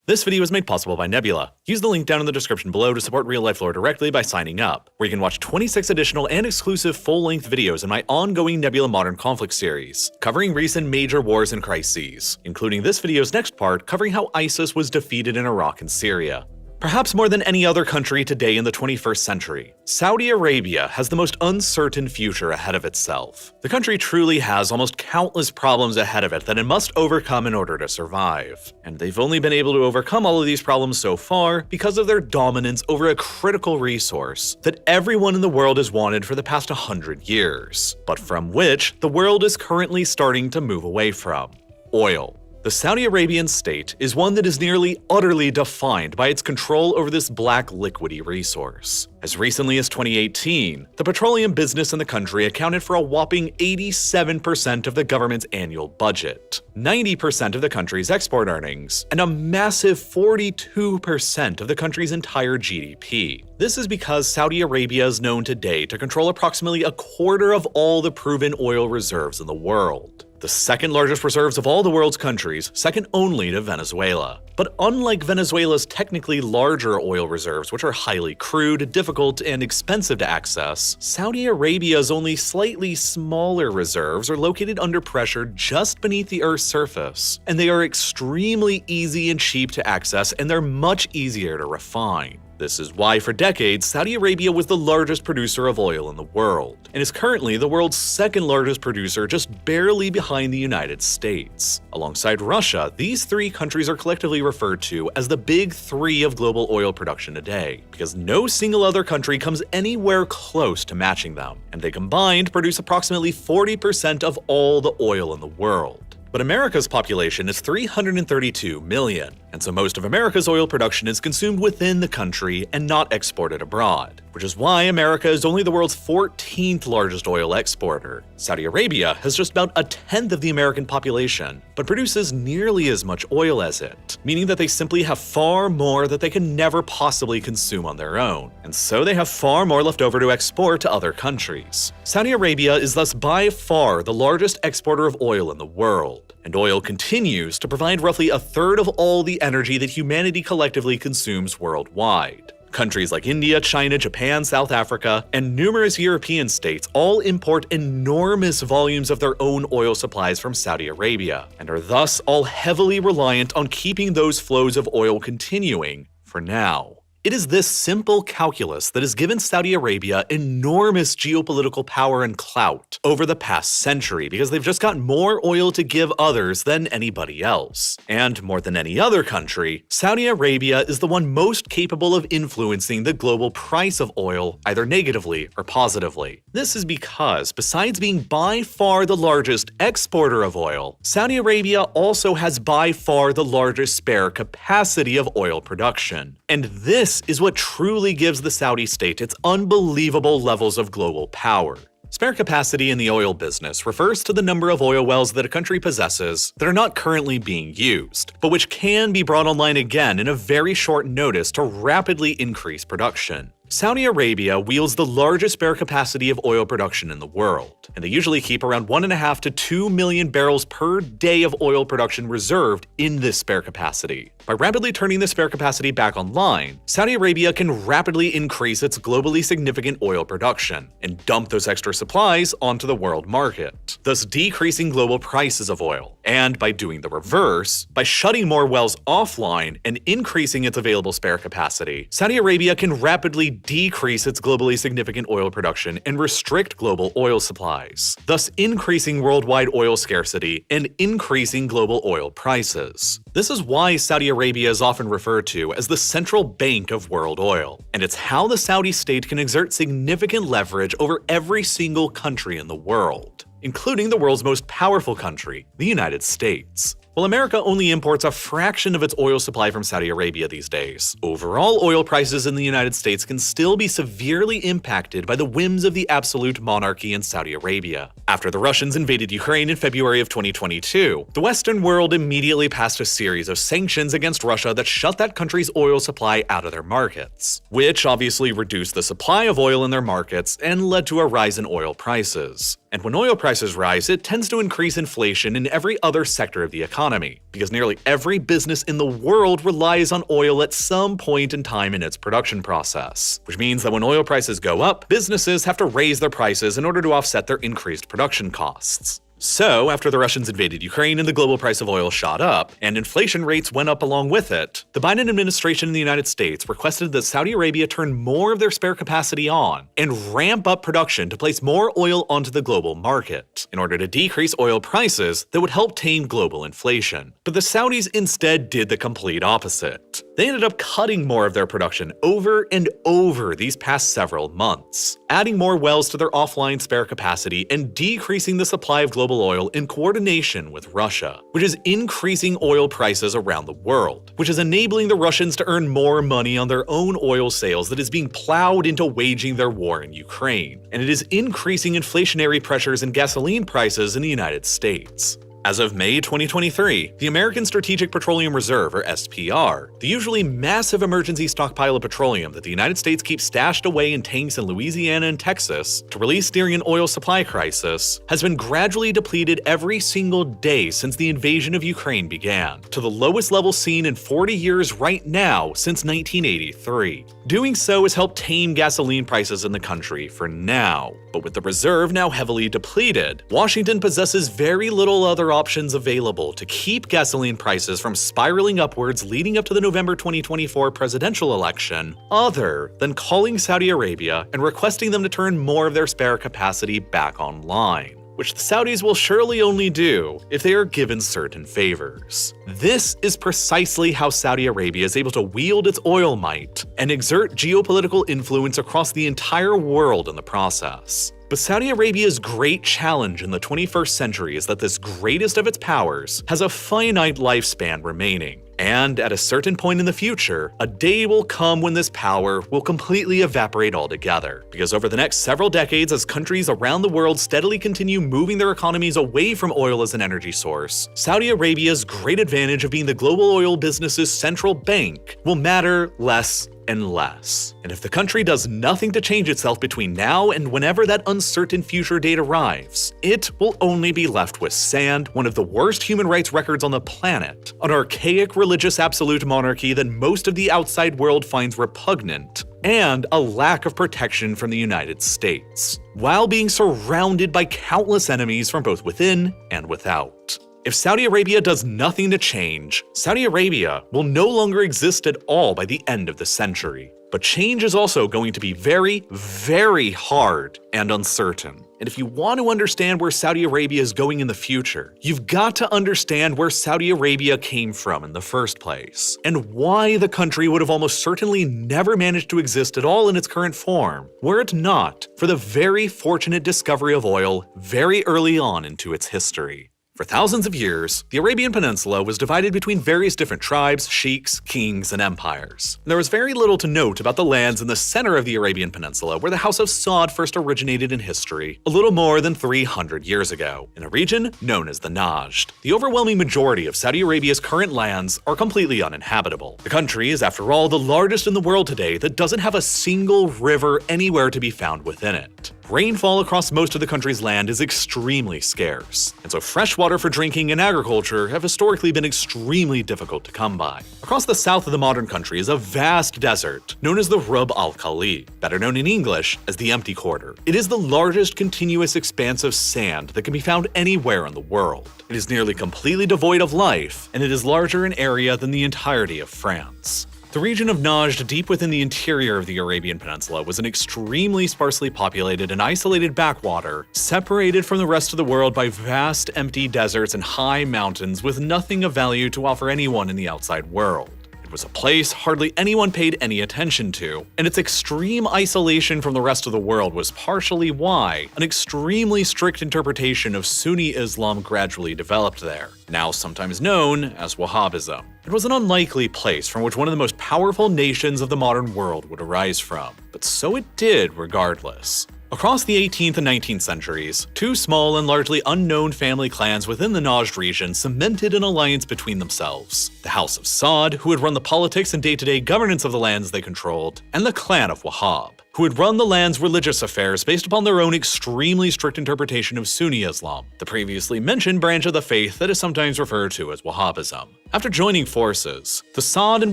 This video is made possible by Nebula. Use the link down in the description below to support Real Life Lore directly by signing up, where you can watch 26 additional and exclusive full-length videos in my ongoing Nebula Modern Conflict series, covering recent major wars and crises, including this video's next part covering how ISIS was defeated in Iraq and Syria. Perhaps more than any other country today in the 21st century, Saudi Arabia has the most uncertain future ahead of itself. The country truly has almost countless problems ahead of it that it must overcome in order to survive. And they've only been able to overcome all of these problems so far because of their dominance over a critical resource that everyone in the world has wanted for the past 100 years, but from which the world is currently starting to move away from: oil. The Saudi Arabian state is one that is nearly utterly defined by its control over this black liquidy resource. As recently as 2018, the petroleum business in the country accounted for a whopping 87% of the government's annual budget, 90% of the country's export earnings, and a massive 42% of the country's entire GDP. This is because Saudi Arabia is known today to control approximately a quarter of all the proven oil reserves in the world. The second largest reserves of all the world's countries, second only to Venezuela. But unlike Venezuela's technically larger oil reserves, which are highly crude, difficult, and expensive to access, Saudi Arabia's only slightly smaller reserves are located under pressure just beneath the Earth's surface, and they are extremely easy and cheap to access, and they're much easier to refine. This is why for decades, Saudi Arabia was the largest producer of oil in the world, and is currently the world's second largest producer, just barely behind the United States. Alongside Russia, these three countries are collectively referred to as the Big Three of global oil production today, because no single other country comes anywhere close to matching them, and they combined produce approximately 40% of all the oil in the world. But America's population is 332 million, and so most of America's oil production is consumed within the country and not exported abroad, which is why America is only the world's 14th largest oil exporter. Saudi Arabia has just about a tenth of the American population, but produces nearly as much oil as it, meaning that they simply have far more that they can never possibly consume on their own, and so they have far more left over to export to other countries. Saudi Arabia is thus by far the largest exporter of oil in the world. And oil continues to provide roughly a third of all the energy that humanity collectively consumes worldwide. Countries like India, China, Japan, South Africa, and numerous European states all import enormous volumes of their own oil supplies from Saudi Arabia, and are thus all heavily reliant on keeping those flows of oil continuing for now. It is this simple calculus that has given Saudi Arabia enormous geopolitical power and clout over the past century, because they've just got more oil to give others than anybody else. And more than any other country, Saudi Arabia is the one most capable of influencing the global price of oil, either negatively or positively. This is because, besides being by far the largest exporter of oil, Saudi Arabia also has by far the largest spare capacity of oil production. And this is what truly gives the Saudi state its unbelievable levels of global power. Spare capacity in the oil business refers to the number of oil wells that a country possesses that are not currently being used, but which can be brought online again in a very short notice to rapidly increase production. Saudi Arabia wields the largest spare capacity of oil production in the world, and they usually keep around 1.5 to 2 million barrels per day of oil production reserved in this spare capacity. By rapidly turning the spare capacity back online, Saudi Arabia can rapidly increase its globally significant oil production and dump those extra supplies onto the world market, thus decreasing global prices of oil. And by doing the reverse, by shutting more wells offline and increasing its available spare capacity, Saudi Arabia can rapidly decrease its globally significant oil production and restrict global oil supplies, thus increasing worldwide oil scarcity and increasing global oil prices. This is why Saudi Arabia is often referred to as the central bank of world oil, and it's how the Saudi state can exert significant leverage over every single country in the world, including the world's most powerful country, the United States. While America only imports a fraction of its oil supply from Saudi Arabia these days, overall oil prices in the United States can still be severely impacted by the whims of the absolute monarchy in Saudi Arabia. After the Russians invaded Ukraine in February of 2022, the Western world immediately passed a series of sanctions against Russia that shut that country's oil supply out of their markets, which obviously reduced the supply of oil in their markets and led to a rise in oil prices. And when oil prices rise, it tends to increase inflation in every other sector of the economy. economy, because nearly every business in the world relies on oil at some point in time in its production process, which means that when oil prices go up, businesses have to raise their prices in order to offset their increased production costs. So, after the Russians invaded Ukraine and the global price of oil shot up, and inflation rates went up along with it, the Biden administration in the United States requested that Saudi Arabia turn more of their spare capacity on and ramp up production to place more oil onto the global market, in order to decrease oil prices that would help tame global inflation. But the Saudis instead did the complete opposite. They ended up cutting more of their production over and over these past several months, adding more wells to their offline spare capacity and decreasing the supply of global oil in coordination with Russia, which is increasing oil prices around the world, which is enabling the Russians to earn more money on their own oil sales that is being plowed into waging their war in Ukraine, and it is increasing inflationary pressures in gasoline prices in the United States. As of May 2023, the American Strategic Petroleum Reserve, or SPR, the usually massive emergency stockpile of petroleum that the United States keeps stashed away in tanks in Louisiana and Texas to release during an oil supply crisis, has been gradually depleted every single day since the invasion of Ukraine began, to the lowest level seen in 40 years right now since 1983. Doing so has helped tame gasoline prices in the country for now, but with the reserve now heavily depleted, Washington possesses very little other options available to keep gasoline prices from spiraling upwards leading up to the November 2024 presidential election, other than calling Saudi Arabia and requesting them to turn more of their spare capacity back online, which the Saudis will surely only do if they are given certain favors. This is precisely how Saudi Arabia is able to wield its oil might and exert geopolitical influence across the entire world in the process. But Saudi Arabia's great challenge in the 21st century is that this greatest of its powers has a finite lifespan remaining. And at a certain point in the future, a day will come when this power will completely evaporate altogether. Because over the next several decades, as countries around the world steadily continue moving their economies away from oil as an energy source, Saudi Arabia's great advantage of being the global oil business's central bank will matter less and less. And if the country does nothing to change itself between now and whenever that uncertain future date arrives, it will only be left with sand, one of the worst human rights records on the planet, an archaic religious absolute monarchy that most of the outside world finds repugnant, and a lack of protection from the United States, while being surrounded by countless enemies from both within and without. If Saudi Arabia does nothing to change, Saudi Arabia will no longer exist at all by the end of the century. But change is also going to be very, very hard and uncertain. And if you want to understand where Saudi Arabia is going in the future, you've got to understand where Saudi Arabia came from in the first place, and why the country would have almost certainly never managed to exist at all in its current form, were it not for the very fortunate discovery of oil very early on into its history. For thousands of years, the Arabian Peninsula was divided between various different tribes, sheiks, kings, and empires. There was very little to note about the lands in the center of the Arabian Peninsula where the House of Saud first originated in history, a little more than 300 years ago, in a region known as the Najd. The overwhelming majority of Saudi Arabia's current lands are completely uninhabitable. The country is, after all, the largest in the world today that doesn't have a single river anywhere to be found within it. Rainfall across most of the country's land is extremely scarce, and so fresh water for drinking and agriculture have historically been extremely difficult to come by. Across the south of the modern country is a vast desert known as the Rub al-Khali, better known in English as the Empty Quarter. It is the largest continuous expanse of sand that can be found anywhere in the world. It is nearly completely devoid of life, and it is larger in area than the entirety of France. The region of Najd, deep within the interior of the Arabian Peninsula, was an extremely sparsely populated and isolated backwater, separated from the rest of the world by vast empty deserts and high mountains with nothing of value to offer anyone in the outside world. It was a place hardly anyone paid any attention to, and its extreme isolation from the rest of the world was partially why an extremely strict interpretation of Sunni Islam gradually developed there, now sometimes known as Wahhabism. It was an unlikely place from which one of the most powerful nations of the modern world would arise from, but so it did regardless. Across the 18th and 19th centuries, two small and largely unknown family clans within the Najd region cemented an alliance between themselves. The House of Saud, who would run the politics and day-to-day governance of the lands they controlled, and the clan of Wahhab. who would run the land's religious affairs based upon their own extremely strict interpretation of Sunni Islam, the previously mentioned branch of the faith that is sometimes referred to as Wahhabism. After joining forces, the Saud and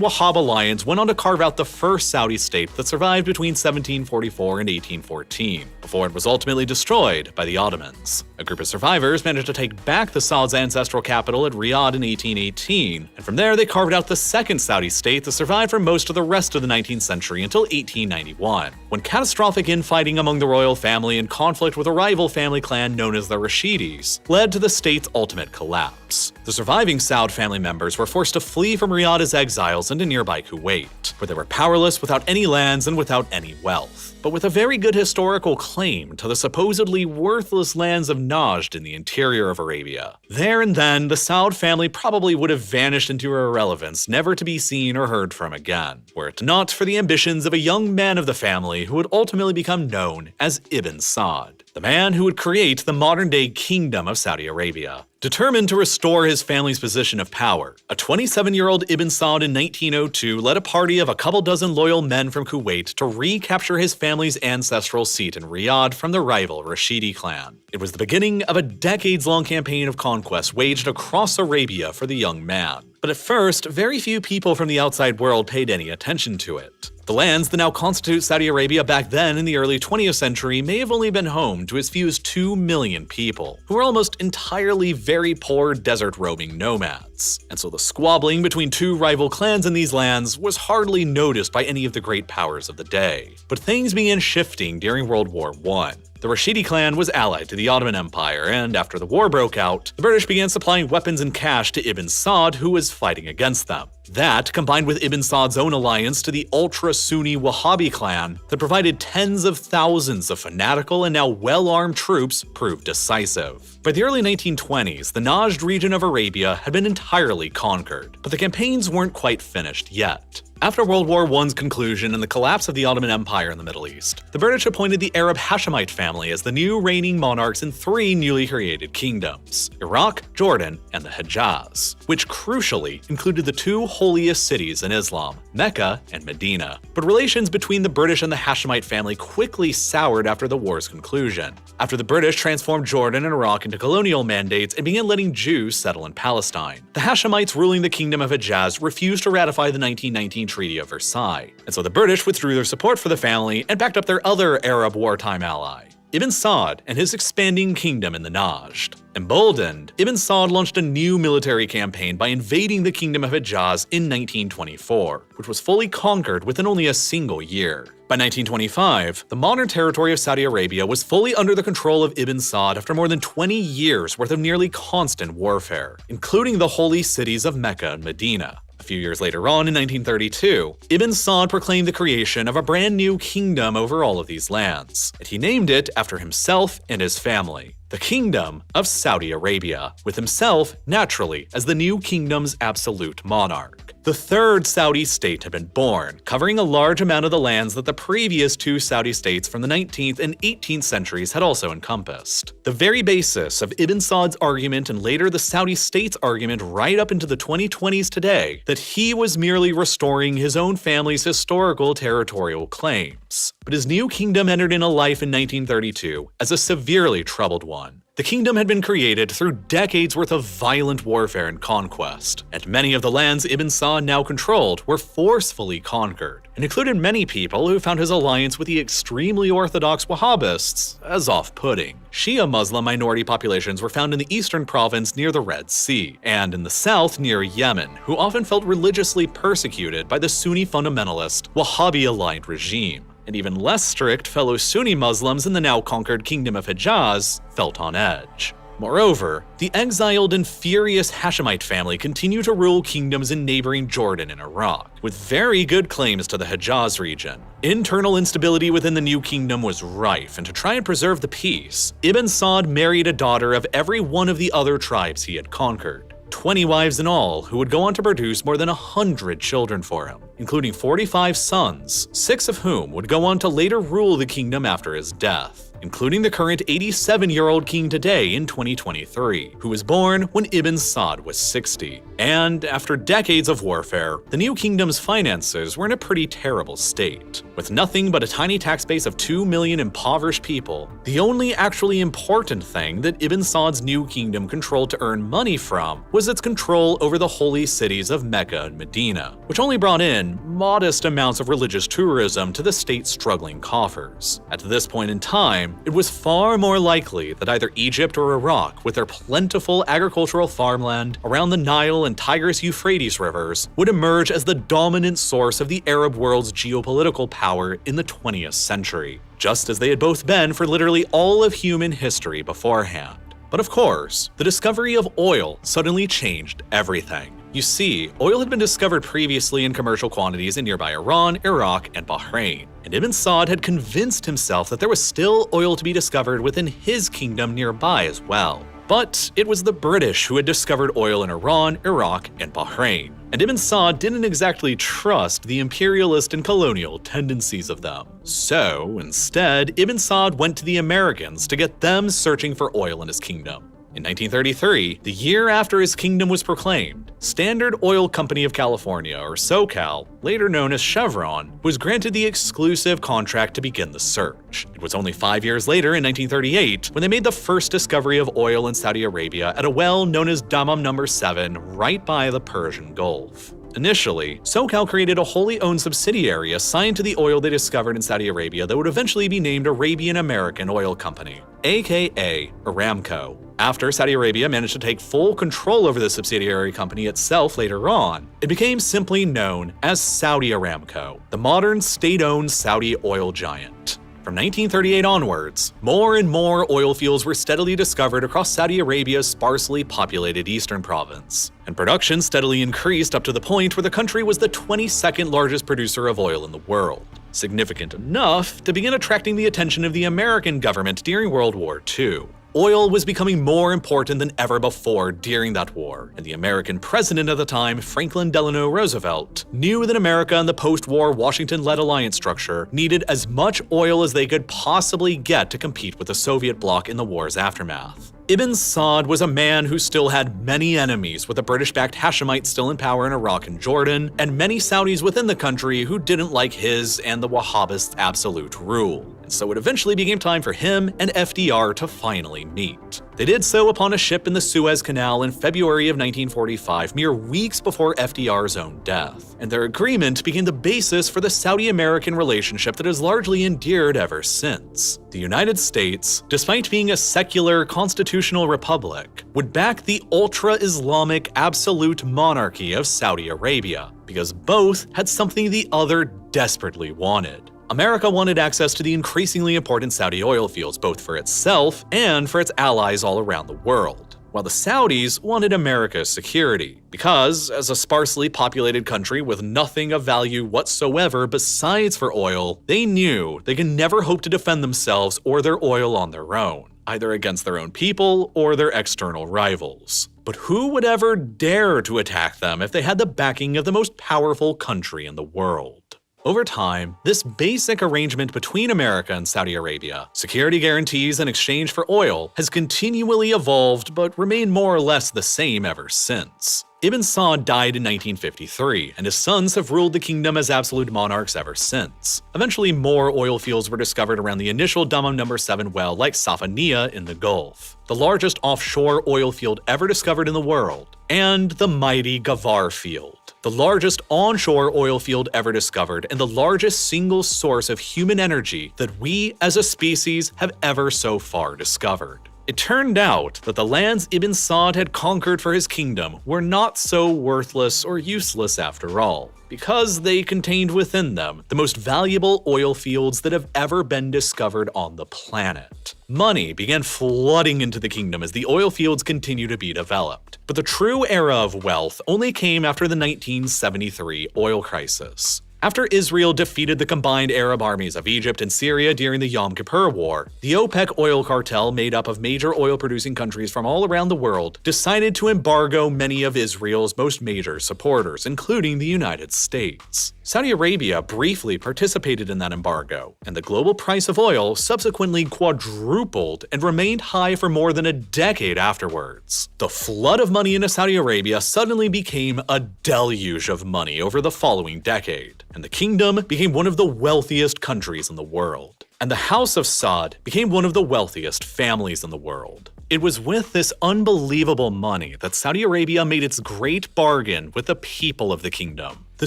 Wahhab alliance went on to carve out the first Saudi state that survived between 1744 and 1814, before it was ultimately destroyed by the Ottomans. A group of survivors managed to take back the Saud's ancestral capital at Riyadh in 1818, and from there they carved out the second Saudi state that survived for most of the rest of the 19th century until 1891, when catastrophic infighting among the royal family and conflict with a rival family clan known as the Rashidis led to the state's ultimate collapse. The surviving Saud family members were forced to flee from Riyadh as exiles into nearby Kuwait, where they were powerless without any lands and without any wealth, but with a very good historical claim to the supposedly worthless lands of Najd in the interior of Arabia. There and then, the Saud family probably would have vanished into irrelevance, never to be seen or heard from again, were it not for the ambitions of a young man of the family who would ultimately become known as Ibn Saud, the man who would create the modern-day Kingdom of Saudi Arabia. Determined to restore his family's position of power, a 27-year-old Ibn Saud in 1902 led a party of a couple dozen loyal men from Kuwait to recapture his family's ancestral seat in Riyadh from the rival Rashidi clan. It was the beginning of a decades-long campaign of conquest waged across Arabia for the young man. But at first, very few people from the outside world paid any attention to it. The lands that now constitute Saudi Arabia back then in the early 20th century may have only been home to as few as 2 million people, who were almost entirely very poor desert roaming nomads. And so the squabbling between two rival clans in these lands was hardly noticed by any of the great powers of the day. But things began shifting during World War I. The Rashidi clan was allied to the Ottoman Empire, and after the war broke out, the British began supplying weapons and cash to Ibn Saud, who was fighting against them. That, combined with Ibn Saud's own alliance to the ultra-Sunni Wahhabi clan that provided tens of thousands of fanatical and now well-armed troops, proved decisive. By the early 1920s, the Najd region of Arabia had been entirely conquered, but the campaigns weren't quite finished yet. After World War I's conclusion and the collapse of the Ottoman Empire in the Middle East, the British appointed the Arab Hashemite family as the new reigning monarchs in 3 newly created kingdoms: Iraq, Jordan, and the Hejaz, which crucially included the 2 holiest cities in Islam, Mecca and Medina. But relations between the British and the Hashemite family quickly soured after the war's conclusion, after the British transformed Jordan and Iraq into colonial mandates and began letting Jews settle in Palestine. The Hashemites ruling the Kingdom of Hejaz refused to ratify the 1919 Treaty of Versailles, and so the British withdrew their support for the family and backed up their other Arab wartime ally, Ibn Saud and his expanding kingdom in the Najd. Emboldened, Ibn Saud launched a new military campaign by invading the Kingdom of Hejaz in 1924, which was fully conquered within only a single year. By 1925, the modern territory of Saudi Arabia was fully under the control of Ibn Saud after more than 20 years worth of nearly constant warfare, including the holy cities of Mecca and Medina. A few years later on, in 1932, Ibn Saud proclaimed the creation of a brand new kingdom over all of these lands, and he named it after himself and his family, the Kingdom of Saudi Arabia, with himself, naturally, as the new kingdom's absolute monarch. The third Saudi state had been born, covering a large amount of the lands that the previous 2 Saudi states from the 19th and 18th centuries had also encompassed. The very basis of Ibn Saud's argument and later the Saudi state's argument right up into the 2020s today, that he was merely restoring his own family's historical territorial claims. But his new kingdom entered into life in 1932 as a severely troubled one. The kingdom had been created through decades worth of violent warfare and conquest, and many of the lands Ibn Saud now controlled were forcefully conquered, and included many people who found his alliance with the extremely orthodox Wahhabists as off-putting. Shia Muslim minority populations were found in the eastern province near the Red Sea, and in the south near Yemen, who often felt religiously persecuted by the Sunni fundamentalist, Wahhabi-aligned regime. And even less strict fellow Sunni Muslims in the now conquered Kingdom of Hejaz felt on edge. Moreover, the exiled and furious Hashemite family continued to rule kingdoms in neighboring Jordan and Iraq, with very good claims to the Hejaz region. Internal instability within the new kingdom was rife, and to try and preserve the peace, Ibn Saud married a daughter of every one of the other tribes he had conquered. 20 wives in all, who would go on to produce more than 100 children for him, including 45 sons, 6 of whom would go on to later rule the kingdom after his death. including the current 87-year-old king today in 2023, who was born when Ibn Saud was 60. And after decades of warfare, the new kingdom's finances were in a pretty terrible state. With nothing but a tiny tax base of 2 million impoverished people, the only actually important thing that Ibn Saud's new kingdom controlled to earn money from was its control over the holy cities of Mecca and Medina, which only brought in modest amounts of religious tourism to the state's struggling coffers. At this point in time, it was far more likely that either Egypt or Iraq, with their plentiful agricultural farmland around the Nile and Tigris-Euphrates rivers, would emerge as the dominant source of the Arab world's geopolitical power in the 20th century, just as they had both been for literally all of human history beforehand. But of course, the discovery of oil suddenly changed everything. You see, oil had been discovered previously in commercial quantities in nearby Iran, Iraq, and Bahrain, and Ibn Saud had convinced himself that there was still oil to be discovered within his kingdom nearby as well. But it was the British who had discovered oil in Iran, Iraq, and Bahrain, and Ibn Saud didn't exactly trust the imperialist and colonial tendencies of them. So, instead, Ibn Saud went to the Americans to get them searching for oil in his kingdom. In 1933, the year after his kingdom was proclaimed, Standard Oil Company of California, or SoCal, later known as Chevron, was granted the exclusive contract to begin the search. It was only 5 years later, in 1938, when they made the first discovery of oil in Saudi Arabia at a well known as Dammam No. 7 right by the Persian Gulf. Initially, SoCal created a wholly owned subsidiary assigned to the oil they discovered in Saudi Arabia that would eventually be named Arabian American Oil Company, aka Aramco. After Saudi Arabia managed to take full control over the subsidiary company itself later on, it became simply known as Saudi Aramco, the modern state-owned Saudi oil giant. From 1938 onwards, more and more oil fields were steadily discovered across Saudi Arabia's sparsely populated eastern province, and production steadily increased up to the point where the country was the 22nd largest producer of oil in the world, significant enough to begin attracting the attention of the American government during World War II. Oil was becoming more important than ever before during that war, and the American president at the time, Franklin Delano Roosevelt, knew that America and the post-war Washington-led alliance structure needed as much oil as they could possibly get to compete with the Soviet bloc in the war's aftermath. Ibn Saud was a man who still had many enemies, with the British-backed Hashemites still in power in Iraq and Jordan, and many Saudis within the country who didn't like his and the Wahhabists' absolute rule. And so it eventually became time for him and FDR to finally meet. They did so upon a ship in the Suez Canal in February of 1945, mere weeks before FDR's own death, and their agreement became the basis for the Saudi-American relationship that has largely endured ever since. The United States, despite being a secular constitutional republic, would back the ultra-Islamic absolute monarchy of Saudi Arabia, because both had something the other desperately wanted. America wanted access to the increasingly important Saudi oil fields, both for itself and for its allies all around the world, while the Saudis wanted America's security, because, as a sparsely populated country with nothing of value whatsoever besides for oil, they knew they could never hope to defend themselves or their oil on their own, either against their own people or their external rivals. But who would ever dare to attack them if they had the backing of the most powerful country in the world? Over time, this basic arrangement between America and Saudi Arabia, security guarantees in exchange for oil, has continually evolved but remained more or less the same ever since. Ibn Saud died in 1953, and his sons have ruled the kingdom as absolute monarchs ever since. Eventually, more oil fields were discovered around the initial Dammam No. 7 well, like Safaniya in the Gulf, the largest offshore oil field ever discovered in the world, and the mighty Ghavar field, the largest onshore oil field ever discovered and the largest single source of human energy that we as a species have ever so far discovered. It turned out that the lands Ibn Saud had conquered for his kingdom were not so worthless or useless after all, because they contained within them the most valuable oil fields that have ever been discovered on the planet. Money began flooding into the kingdom as the oil fields continued to be developed, but the true era of wealth only came after the 1973 oil crisis. After Israel defeated the combined Arab armies of Egypt and Syria during the Yom Kippur War, the OPEC oil cartel, made up of major oil-producing countries from all around the world, decided to embargo many of Israel's most major supporters, including the United States. Saudi Arabia briefly participated in that embargo, and the global price of oil subsequently quadrupled and remained high for more than a decade afterwards. The flood of money into Saudi Arabia suddenly became a deluge of money over the following decade, and the kingdom became one of the wealthiest countries in the world. And the House of Saud became one of the wealthiest families in the world. It was with this unbelievable money that Saudi Arabia made its great bargain with the people of the kingdom. The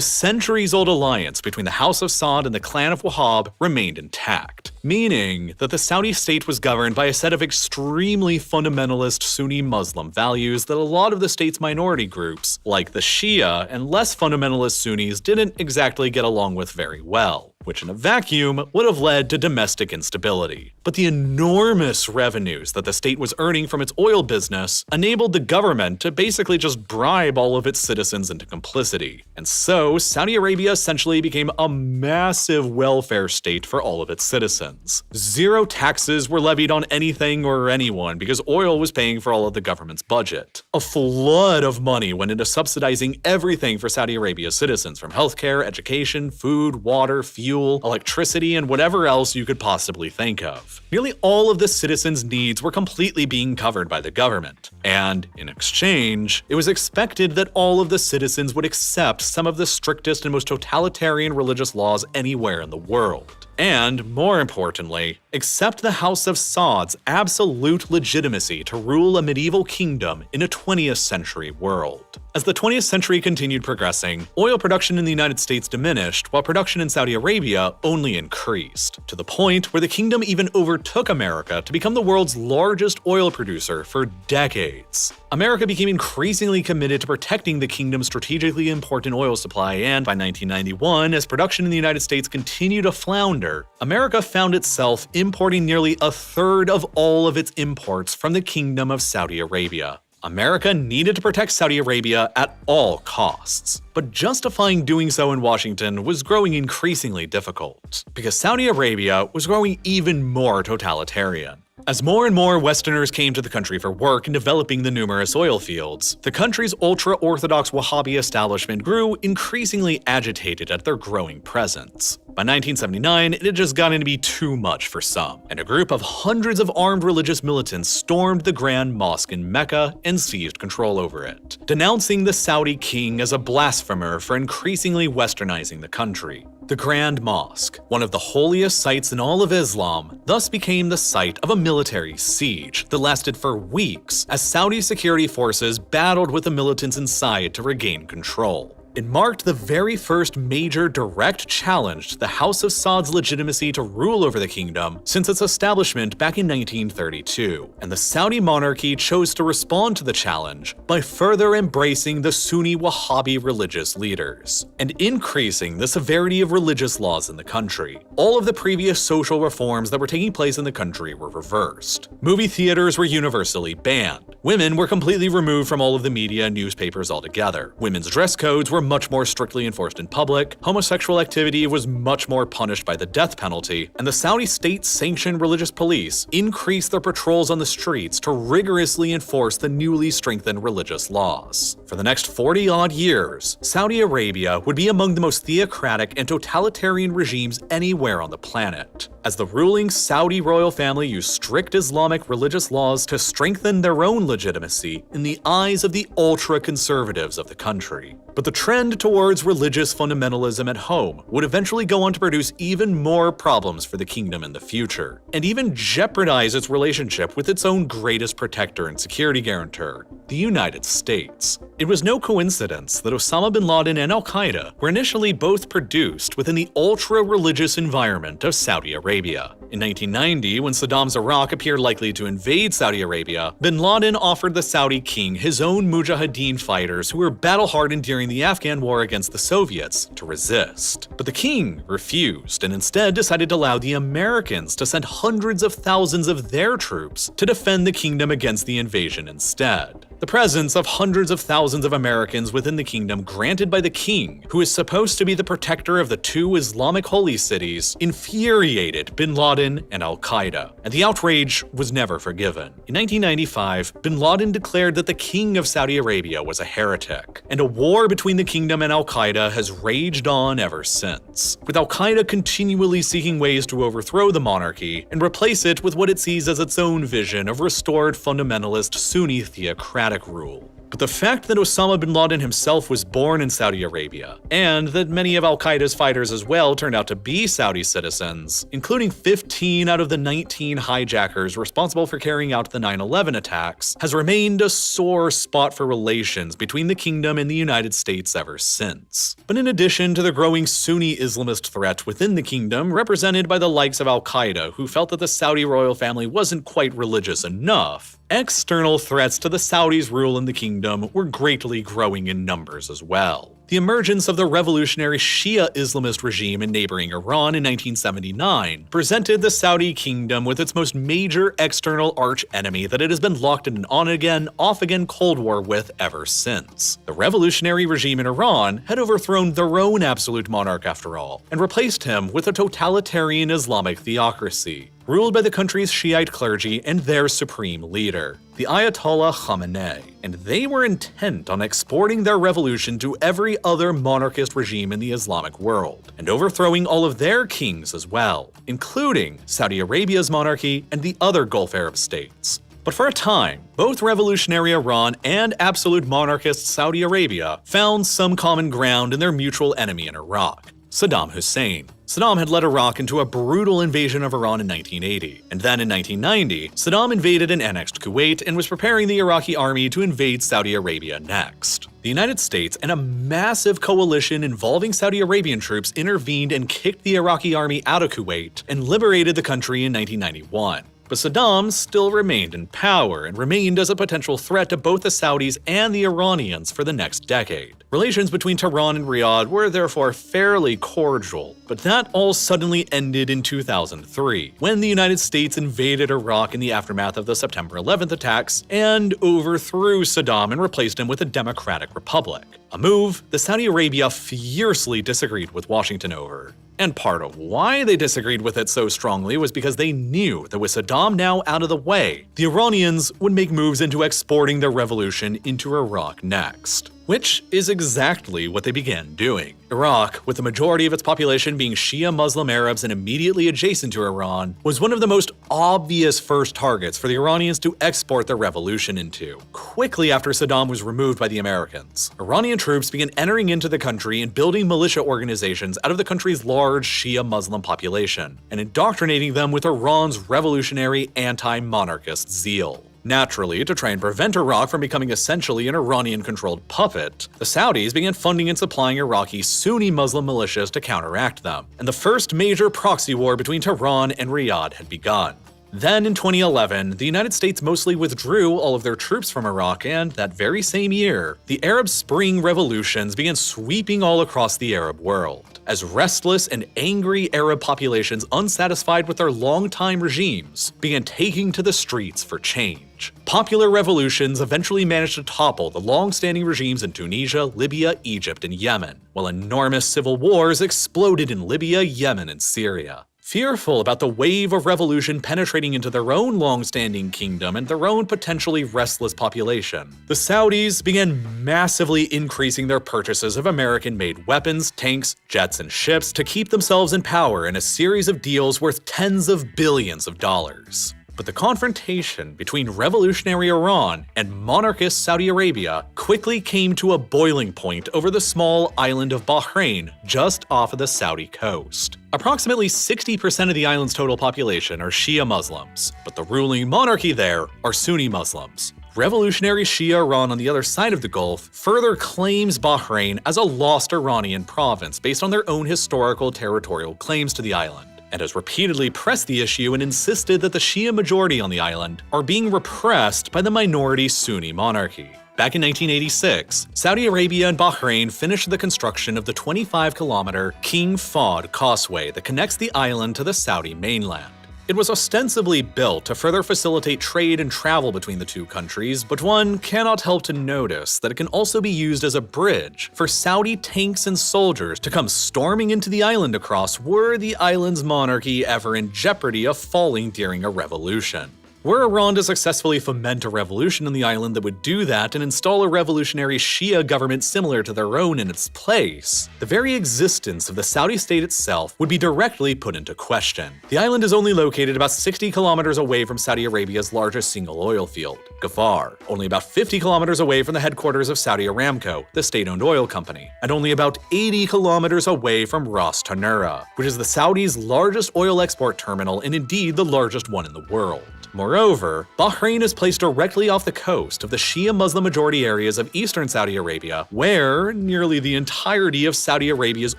centuries-old alliance between the House of Saud and the clan of Wahhab remained intact, meaning that the Saudi state was governed by a set of extremely fundamentalist Sunni Muslim values that a lot of the state's minority groups, like the Shia and less fundamentalist Sunnis, didn't exactly get along with very well, which in a vacuum would have led to domestic instability. But the enormous revenues that the state was earning from its oil business enabled the government to basically just bribe all of its citizens into complicity. And so Saudi Arabia essentially became a massive welfare state for all of its citizens. Zero taxes were levied on anything or anyone because oil was paying for all of the government's budget. A flood of money went into subsidizing everything for Saudi Arabia's citizens, from healthcare, education, food, water, fuel, electricity, and whatever else you could possibly think of. Nearly all of the citizens' needs were completely being covered by the government, and in exchange, it was expected that all of the citizens would accept some of the strictest and most totalitarian religious laws anywhere in the world. And, more importantly, accept the House of Saud's absolute legitimacy to rule a medieval kingdom in a 20th century world. As the 20th century continued progressing, oil production in the United States diminished, while production in Saudi Arabia only increased, to the point where the kingdom even overtook America to become the world's largest oil producer for decades. America became increasingly committed to protecting the kingdom's strategically important oil supply, and by 1991, as production in the United States continued to flounder, America found itself importing nearly a third of all of its imports from the Kingdom of Saudi Arabia. America needed to protect Saudi Arabia at all costs, but justifying doing so in Washington was growing increasingly difficult, because Saudi Arabia was growing even more totalitarian. As more and more Westerners came to the country for work in developing the numerous oil fields, the country's ultra-Orthodox Wahhabi establishment grew increasingly agitated at their growing presence. By 1979, it had just gotten to be too much for some, and a group of hundreds of armed religious militants stormed the Grand Mosque in Mecca and seized control over it, denouncing the Saudi king as a blasphemer for increasingly westernizing the country. The Grand Mosque, one of the holiest sites in all of Islam, thus became the site of a military siege that lasted for weeks as Saudi security forces battled with the militants inside to regain control. It marked the very first major direct challenge to the House of Saud's legitimacy to rule over the kingdom since its establishment back in 1932, and the Saudi monarchy chose to respond to the challenge by further embracing the Sunni Wahhabi religious leaders, and increasing the severity of religious laws in the country. All of the previous social reforms that were taking place in the country were reversed. Movie theaters were universally banned. Women were completely removed from all of the media and newspapers altogether. Women's dress codes were much more strictly enforced in public, homosexual activity was much more punished by the death penalty, and the Saudi state-sanctioned religious police increased their patrols on the streets to rigorously enforce the newly strengthened religious laws. For the next 40-odd years, Saudi Arabia would be among the most theocratic and totalitarian regimes anywhere on the planet, as the ruling Saudi royal family used strict Islamic religious laws to strengthen their own legitimacy in the eyes of the ultra-conservatives of the country. But the trend towards religious fundamentalism at home would eventually go on to produce even more problems for the kingdom in the future, and even jeopardize its relationship with its own greatest protector and security guarantor, the United States. It was no coincidence that Osama bin Laden and Al-Qaeda were initially both produced within the ultra-religious environment of Saudi Arabia. In 1990, when Saddam's Iraq appeared likely to invade Saudi Arabia, bin Laden offered the Saudi king his own mujahideen fighters who were battle-hardened during the Afghan war against the Soviets to resist. But the king refused and instead decided to allow the Americans to send hundreds of thousands of their troops to defend the kingdom against the invasion instead. The presence of hundreds of thousands of Americans within the kingdom granted by the king, who is supposed to be the protector of the two Islamic holy cities, infuriated bin Laden and al-Qaeda, and the outrage was never forgiven. In 1995, bin Laden declared that the king of Saudi Arabia was a heretic, and a war between the kingdom and al-Qaeda has raged on ever since, with al-Qaeda continually seeking ways to overthrow the monarchy and replace it with what it sees as its own vision of restored fundamentalist Sunni theocratic rule. But the fact that Osama bin Laden himself was born in Saudi Arabia, and that many of al-Qaeda's fighters as well turned out to be Saudi citizens, including 15 out of the 19 hijackers responsible for carrying out the 9/11 attacks, has remained a sore spot for relations between the kingdom and the United States ever since. But in addition to the growing Sunni Islamist threat within the kingdom, represented by the likes of al-Qaeda, who felt that the Saudi royal family wasn't quite religious enough, external threats to the Saudis' rule in the kingdom were greatly growing in numbers as well. The emergence of the revolutionary Shia Islamist regime in neighboring Iran in 1979 presented the Saudi kingdom with its most major external arch-enemy that it has been locked in an on-again, off-again Cold War with ever since. The revolutionary regime in Iran had overthrown their own absolute monarch after all, and replaced him with a totalitarian Islamic theocracy, ruled by the country's Shiite clergy and their supreme leader, the Ayatollah Khamenei, and they were intent on exporting their revolution to every other monarchist regime in the Islamic world, and overthrowing all of their kings as well, including Saudi Arabia's monarchy and the other Gulf Arab states. But for a time, both revolutionary Iran and absolute monarchist Saudi Arabia found some common ground in their mutual enemy in Iraq, Saddam Hussein. Saddam had led Iraq into a brutal invasion of Iran in 1980, and then in 1990, Saddam invaded and annexed Kuwait and was preparing the Iraqi army to invade Saudi Arabia next. The United States and a massive coalition involving Saudi Arabian troops intervened and kicked the Iraqi army out of Kuwait and liberated the country in 1991. But Saddam still remained in power and remained as a potential threat to both the Saudis and the Iranians for the next decade. Relations between Tehran and Riyadh were therefore fairly cordial, but that all suddenly ended in 2003, when the United States invaded Iraq in the aftermath of the September 11th attacks and overthrew Saddam and replaced him with a democratic republic. A move that Saudi Arabia fiercely disagreed with Washington over. And part of why they disagreed with it so strongly was because they knew that with Saddam now out of the way, the Iranians would make moves into exporting their revolution into Iraq next. Which is exactly what they began doing. Iraq, with the majority of its population being Shia Muslim Arabs and immediately adjacent to Iran, was one of the most obvious first targets for the Iranians to export their revolution into. Quickly after Saddam was removed by the Americans, Iranian troops began entering into the country and building militia organizations out of the country's large Shia Muslim population, and indoctrinating them with Iran's revolutionary anti-monarchist zeal. Naturally, to try and prevent Iraq from becoming essentially an Iranian-controlled puppet, the Saudis began funding and supplying Iraqi Sunni Muslim militias to counteract them, and the first major proxy war between Tehran and Riyadh had begun. Then in 2011, the United States mostly withdrew all of their troops from Iraq, and that very same year, the Arab Spring revolutions began sweeping all across the Arab world, as restless and angry Arab populations unsatisfied with their longtime regimes began taking to the streets for change. Popular revolutions eventually managed to topple the long-standing regimes in Tunisia, Libya, Egypt, and Yemen, while enormous civil wars exploded in Libya, Yemen, and Syria. Fearful about the wave of revolution penetrating into their own long-standing kingdom and their own potentially restless population, the Saudis began massively increasing their purchases of American-made weapons, tanks, jets, and ships to keep themselves in power in a series of deals worth tens of billions of dollars. But the confrontation between revolutionary Iran and monarchist Saudi Arabia quickly came to a boiling point over the small island of Bahrain just off of the Saudi coast. Approximately 60% of the island's total population are Shia Muslims, but the ruling monarchy there are Sunni Muslims. Revolutionary Shia Iran on the other side of the Gulf further claims Bahrain as a lost Iranian province based on their own historical territorial claims to the island, and has repeatedly pressed the issue and insisted that the Shia majority on the island are being repressed by the minority Sunni monarchy. Back in 1986, Saudi Arabia and Bahrain finished the construction of the 25-kilometer King Fahd Causeway that connects the island to the Saudi mainland. It was ostensibly built to further facilitate trade and travel between the two countries, but one cannot help to notice that it can also be used as a bridge for Saudi tanks and soldiers to come storming into the island across were the island's monarchy ever in jeopardy of falling during a revolution. Were Iran to successfully foment a revolution on the island that would do that and install a revolutionary Shia government similar to their own in its place, the very existence of the Saudi state itself would be directly put into question. The island is only located about 60 kilometers away from Saudi Arabia's largest single oil field, Ghafar, only about 50 kilometers away from the headquarters of Saudi Aramco, the state-owned oil company, and only about 80 kilometers away from Ras Tanura, which is the Saudis' largest oil export terminal and indeed the largest one in the world. Moreover, Bahrain is placed directly off the coast of the Shia Muslim majority areas of eastern Saudi Arabia, where nearly the entirety of Saudi Arabia's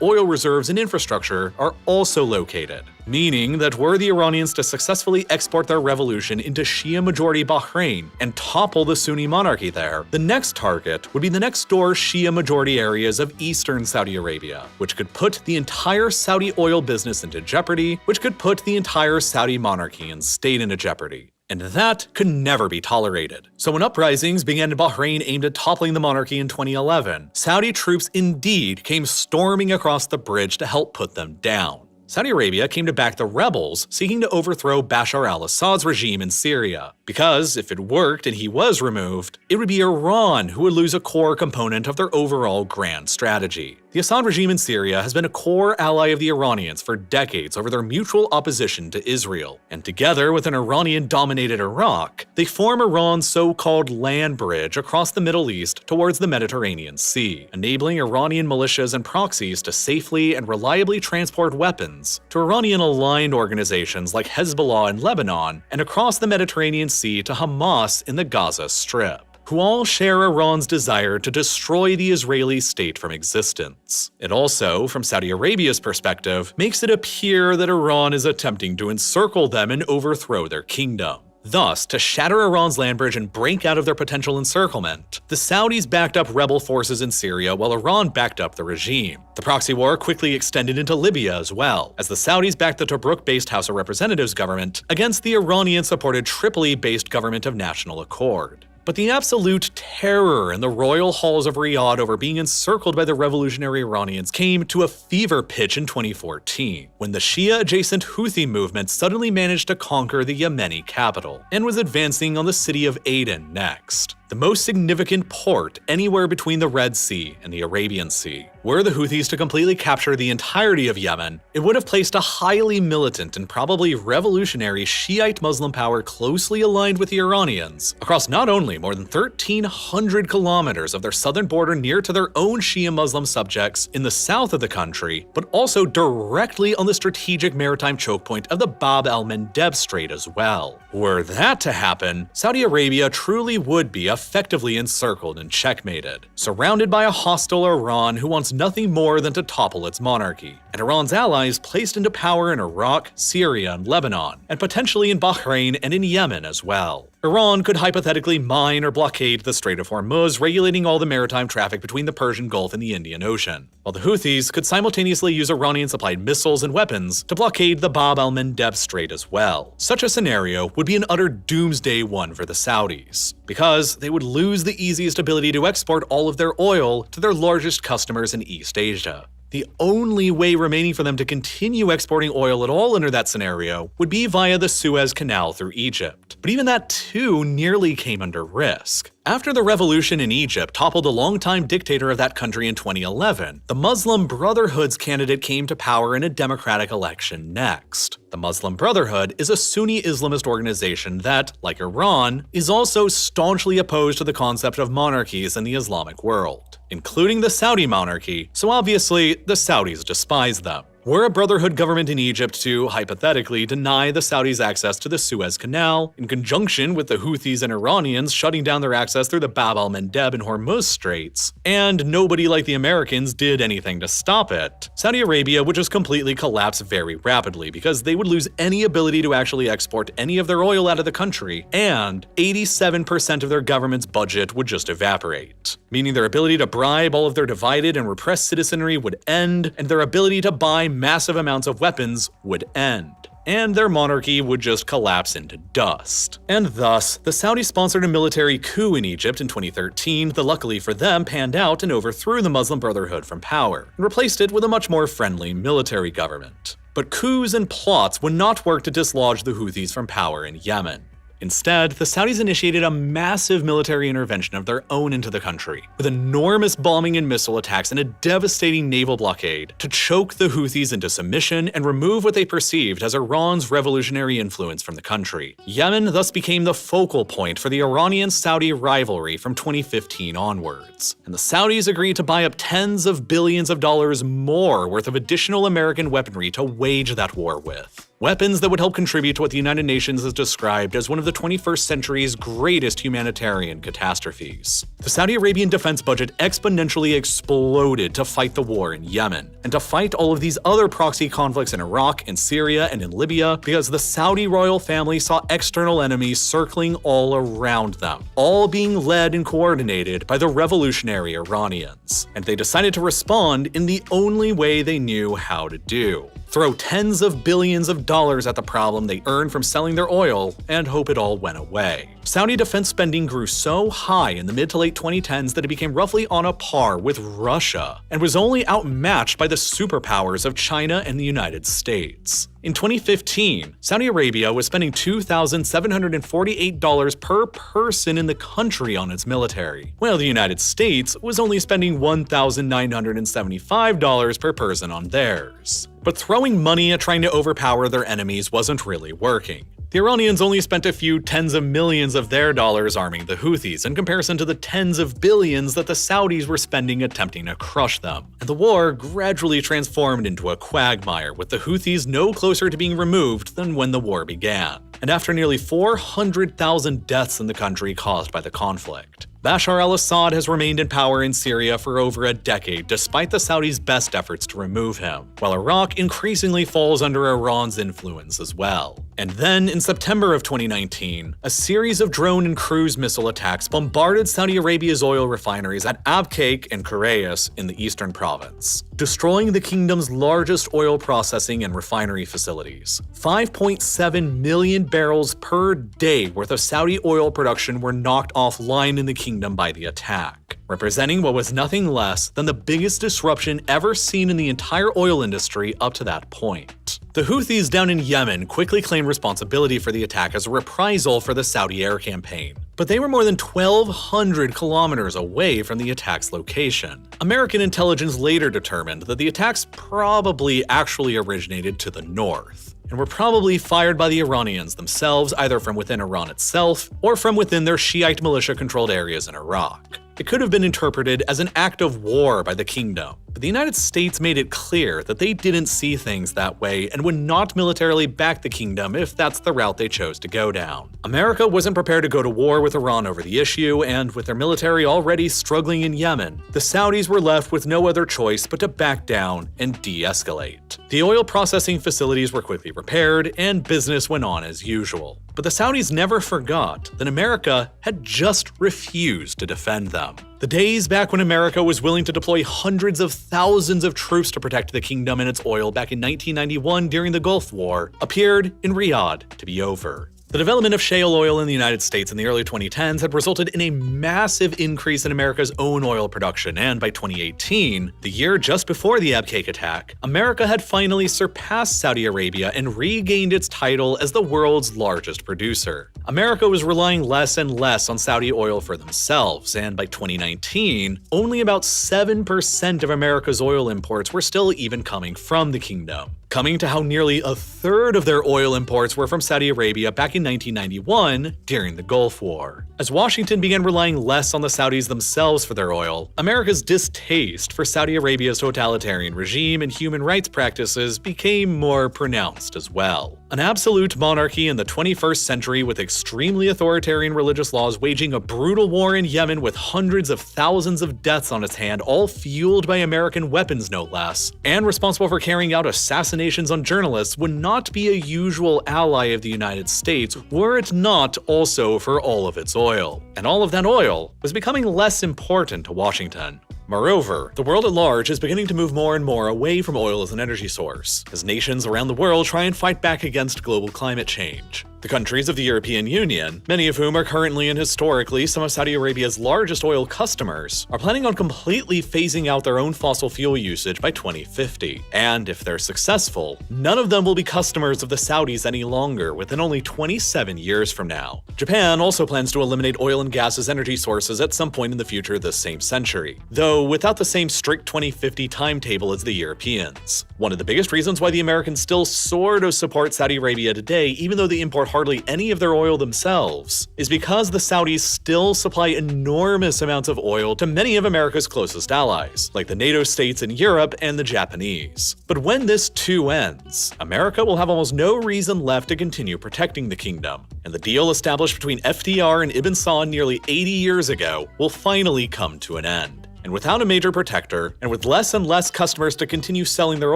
oil reserves and infrastructure are also located. Meaning that were the Iranians to successfully export their revolution into Shia majority Bahrain and topple the Sunni monarchy there, the next target would be the next door Shia majority areas of eastern Saudi Arabia, which could put the entire Saudi oil business into jeopardy, which could put the entire Saudi monarchy and state into jeopardy. And that could never be tolerated. So when uprisings began in Bahrain aimed at toppling the monarchy in 2011, Saudi troops indeed came storming across the bridge to help put them down. Saudi Arabia came to back the rebels seeking to overthrow Bashar al-Assad's regime in Syria, because if it worked and he was removed, it would be Iran who would lose a core component of their overall grand strategy. The Assad regime in Syria has been a core ally of the Iranians for decades over their mutual opposition to Israel, and together with an Iranian-dominated Iraq, they form Iran's so-called land bridge across the Middle East towards the Mediterranean Sea, enabling Iranian militias and proxies to safely and reliably transport weapons to Iranian-aligned organizations like Hezbollah in Lebanon and across the Mediterranean Sea to Hamas in the Gaza Strip, who all share Iran's desire to destroy the Israeli state from existence. It also, from Saudi Arabia's perspective, makes it appear that Iran is attempting to encircle them and overthrow their kingdom. Thus, to shatter Iran's land bridge and break out of their potential encirclement, the Saudis backed up rebel forces in Syria while Iran backed up the regime. The proxy war quickly extended into Libya as well, as the Saudis backed the Tobruk-based House of Representatives government against the Iranian-supported Tripoli-based government of National Accord. But the absolute terror in the royal halls of Riyadh over being encircled by the revolutionary Iranians came to a fever pitch in 2014, when the Shia-adjacent Houthi movement suddenly managed to conquer the Yemeni capital, and was advancing on the city of Aden next, the most significant port anywhere between the Red Sea and the Arabian Sea. Were the Houthis to completely capture the entirety of Yemen, it would have placed a highly militant and probably revolutionary Shiite Muslim power closely aligned with the Iranians across not only more than 1,300 kilometers of their southern border near to their own Shia Muslim subjects in the south of the country, but also directly on the strategic maritime choke point of the Bab el-Mandeb Strait as well. Were that to happen, Saudi Arabia truly would be effectively encircled and checkmated, surrounded by a hostile Iran who wants nothing more than to topple its monarchy, and Iran's allies placed into power in Iraq, Syria, and Lebanon, and potentially in Bahrain and in Yemen as well. Iran could hypothetically mine or blockade the Strait of Hormuz, regulating all the maritime traffic between the Persian Gulf and the Indian Ocean, while the Houthis could simultaneously use Iranian-supplied missiles and weapons to blockade the Bab el-Mandeb Strait as well. Such a scenario would be an utter doomsday one for the Saudis, because they would lose the easiest ability to export all of their oil to their largest customers in East Asia. The only way remaining for them to continue exporting oil at all under that scenario would be via the Suez Canal through Egypt. But even that too nearly came under risk. After the revolution in Egypt toppled the longtime dictator of that country in 2011, the Muslim Brotherhood's candidate came to power in a democratic election next. The Muslim Brotherhood is a Sunni Islamist organization that, like Iran, is also staunchly opposed to the concept of monarchies in the Islamic world, including the Saudi monarchy, so obviously the Saudis despise them. Were a Brotherhood government in Egypt to, hypothetically, deny the Saudis access to the Suez Canal, in conjunction with the Houthis and Iranians shutting down their access through the Bab el-Mandeb and Hormuz Straits, and nobody like the Americans did anything to stop it, Saudi Arabia would just completely collapse very rapidly because they would lose any ability to actually export any of their oil out of the country, and 87% of their government's budget would just evaporate, meaning their ability to bribe all of their divided and repressed citizenry would end, and their ability to buy massive amounts of weapons would end. and their monarchy would just collapse into dust. And thus, the Saudis sponsored a military coup in Egypt in 2013 that luckily for them panned out and overthrew the Muslim Brotherhood from power, and replaced it with a much more friendly military government. But coups and plots would not work to dislodge the Houthis from power in Yemen. Instead, the Saudis initiated a massive military intervention of their own into the country, with enormous bombing and missile attacks and a devastating naval blockade to choke the Houthis into submission and remove what they perceived as Iran's revolutionary influence from the country. Yemen thus became the focal point for the Iranian-Saudi rivalry from 2015 onwards, and the Saudis agreed to buy up tens of billions of dollars more worth of additional American weaponry to wage that war with. Weapons that would help contribute to what the United Nations has described as one of the 21st century's greatest humanitarian catastrophes. The Saudi Arabian defense budget exponentially exploded to fight the war in Yemen, and to fight all of these other proxy conflicts in Iraq, in Syria, and in Libya, because the Saudi royal family saw external enemies circling all around them, all being led and coordinated by the revolutionary Iranians. And they decided to respond in the only way they knew how to do: throw tens of billions of dollars at the problem they earned from selling their oil and hope it all went away. Saudi defense spending grew so high in the mid to late 2010s that it became roughly on a par with Russia, and was only outmatched by the superpowers of China and the United States. In 2015, Saudi Arabia was spending $2,748 per person in the country on its military, while the United States was only spending $1,975 per person on theirs. But throwing money at trying to overpower their enemies wasn't really working. The Iranians only spent a few tens of millions of their dollars arming the Houthis in comparison to the tens of billions that the Saudis were spending attempting to crush them. And the war gradually transformed into a quagmire, with the Houthis no closer to being removed than when the war began. And after nearly 400,000 deaths in the country caused by the conflict, Bashar al-Assad has remained in power in Syria for over a decade despite the Saudis' best efforts to remove him, while Iraq increasingly falls under Iran's influence as well. And then, in September of 2019, a series of drone and cruise missile attacks bombarded Saudi Arabia's oil refineries at Abqaiq and Quraysh in the eastern province, destroying the kingdom's largest oil processing and refinery facilities. 5.7 million barrels per day worth of Saudi oil production were knocked offline in the kingdom by the attack, representing what was nothing less than the biggest disruption ever seen in the entire oil industry up to that point. The Houthis down in Yemen quickly claimed responsibility for the attack as a reprisal for the Saudi air campaign, but they were more than 1,200 kilometers away from the attack's location. American intelligence later determined that the attacks probably actually originated to the north, and were probably fired by the Iranians themselves, either from within Iran itself or from within their Shiite militia-controlled areas in Iraq. It could have been interpreted as an act of war by the kingdom, but the United States made it clear that they didn't see things that way and would not militarily back the kingdom if that's the route they chose to go down. America wasn't prepared to go to war with Iran over the issue, and with their military already struggling in Yemen, the Saudis were left with no other choice but to back down and de-escalate. The oil processing facilities were quickly repaired, and business went on as usual. But the Saudis never forgot that America had just refused to defend them. The days back when America was willing to deploy hundreds of thousands of troops to protect the kingdom and its oil back in 1991 during the Gulf War appeared in Riyadh to be over. The development of shale oil in the United States in the early 2010s had resulted in a massive increase in America's own oil production, and by 2018, the year just before the Abqaiq attack, America had finally surpassed Saudi Arabia and regained its title as the world's largest producer. America was relying less and less on Saudi oil for themselves, and by 2019, only about 7% of America's oil imports were still even coming from the kingdom, coming to how nearly a third of their oil imports were from Saudi Arabia back in 1991 during the Gulf War. As Washington began relying less on the Saudis themselves for their oil, America's distaste for Saudi Arabia's totalitarian regime and human rights practices became more pronounced as well. An absolute monarchy in the 21st century with extremely authoritarian religious laws waging a brutal war in Yemen with hundreds of thousands of deaths on its hand, all fueled by American weapons no less, and responsible for carrying out assassinations on journalists, would not be a usual ally of the United States were it not also for all of its oil. And all of that oil was becoming less important to Washington. Moreover, the world at large is beginning to move more and more away from oil as an energy source, as nations around the world try and fight back against global climate change. The countries of the European Union, many of whom are currently and historically some of Saudi Arabia's largest oil customers, are planning on completely phasing out their own fossil fuel usage by 2050. And if they're successful, none of them will be customers of the Saudis any longer within only 27 years from now. Japan also plans to eliminate oil and gas as energy sources at some point in the future this same century, though without the same strict 2050 timetable as the Europeans. One of the biggest reasons why the Americans still sort of support Saudi Arabia today, even though they import hardly any of their oil themselves, is because the Saudis still supply enormous amounts of oil to many of America's closest allies, like the NATO states in Europe and the Japanese. But when this too ends, America will have almost no reason left to continue protecting the kingdom, and the deal established between FDR and Ibn Saud nearly 80 years ago will finally come to an end. And without a major protector, and with less and less customers to continue selling their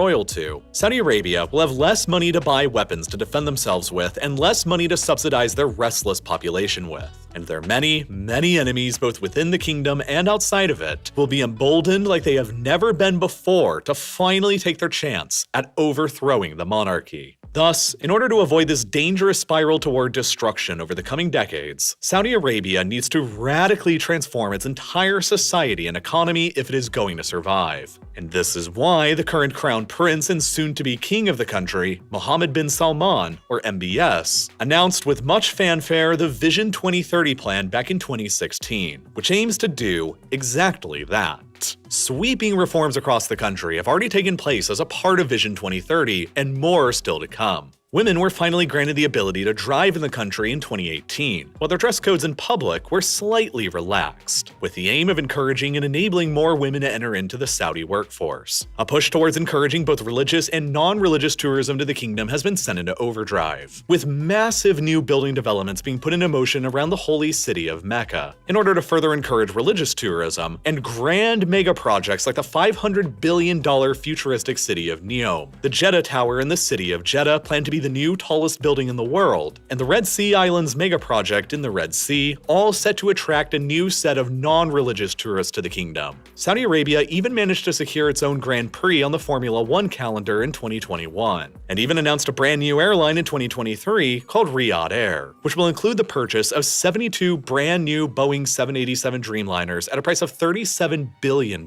oil to, Saudi Arabia will have less money to buy weapons to defend themselves with and less money to subsidize their restless population with. And their many, many enemies both within the kingdom and outside of it will be emboldened like they have never been before to finally take their chance at overthrowing the monarchy. Thus, in order to avoid this dangerous spiral toward destruction over the coming decades, Saudi Arabia needs to radically transform its entire society and economy if it is going to survive. And this is why the current crown prince and soon-to-be king of the country, Mohammed bin Salman, or MBS, announced with much fanfare the Vision 2030 plan back in 2016, which aims to do exactly that. Sweeping reforms across the country have already taken place as a part of Vision 2030, and more are still to come. Women were finally granted the ability to drive in the country in 2018, while their dress codes in public were slightly relaxed, with the aim of encouraging and enabling more women to enter into the Saudi workforce. A push towards encouraging both religious and non-religious tourism to the kingdom has been sent into overdrive, with massive new building developments being put into motion around the holy city of Mecca, in order to further encourage religious tourism, and grand mega projects like the $500 billion futuristic city of Neom, the Jeddah Tower in the city of Jeddah planned to be the new tallest building in the world, and the Red Sea Islands mega project in the Red Sea, all set to attract a new set of non-religious tourists to the kingdom. Saudi Arabia even managed to secure its own Grand Prix on the Formula One calendar in 2021, and even announced a brand new airline in 2023 called Riyadh Air, which will include the purchase of 72 brand new Boeing 787 Dreamliners at a price of $37 billion.